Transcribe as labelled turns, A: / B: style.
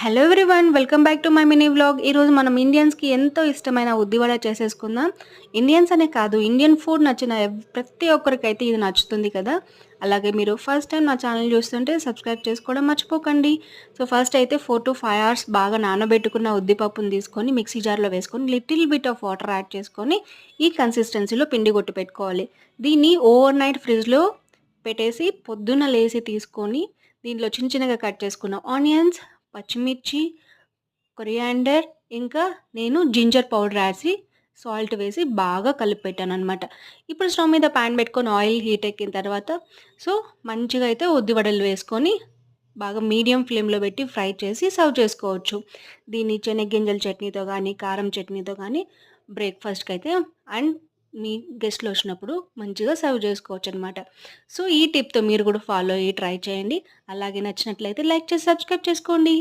A: Hello everyone, welcome back to my mini vlog. ఈరోజు మనం ఇండియన్స్కి ఎంతో ఇష్టమైన ఉద్దివడ చేసేసుకుందాం. ఇండియన్స్ అనే కాదు, ఇండియన్ ఫుడ్ నచ్చిన ప్రతి ఒక్కరికైతే ఇది నచ్చుతుంది కదా. అలాగే మీరు ఫస్ట్ టైం నా ఛానల్ చూస్తుంటే సబ్స్క్రైబ్ చేసుకోవడం మర్చిపోకండి. సో ఫస్ట్ అయితే 4 to 5 hours బాగా నానబెట్టుకున్న ఉద్దిపప్పును తీసుకొని మిక్సీ జార్లో వేసుకొని little bit of water add చేసుకొని ఈ కన్సిస్టెన్సీలో పిండి కొట్టి పెట్టుకోవాలి. దీన్ని ఓవర్ నైట్ ఫ్రిడ్జ్లో పెట్టేసి పొద్దున్న లేసి తీసుకొని దీంట్లో చిన్న చిన్నగా కట్ చేసుకున్న ఆనియన్స్, పచ్చిమిర్చి, కొరియాండర్, ఇంకా నేను జింజర్ పౌడర్ వేసి సాల్ట్ వేసి బాగా కలిపి పెట్టాననమాట. ఇప్పుడు స్టవ్ మీద ప్యాన్ పెట్టుకొని ఆయిల్ హీట్ ఎక్కిన తర్వాత మంచిగా అయితే ఉద్దివడలు వేసుకొని బాగా మీడియం ఫ్లేమ్లో పెట్టి ఫ్రై చేసి సర్వ్ చేసుకోవచ్చు. దీన్ని శనగ్గింజల చట్నీతో కానీ, కారం చట్నీతో కానీ బ్రేక్ఫాస్ట్కి అయితే అండ్ మీ గెస్ట్లు వచ్చినప్పుడు మంచిగా సర్వ్ చేసుకోవచ్చు అనమాట. సో ఈ టిప్తో మీరు కూడా ఫాలో అయ్యి ట్రై చేయండి. అలాగే నచ్చినట్లయితే లైక్ చేసి సబ్స్క్రైబ్ చేసుకోండి.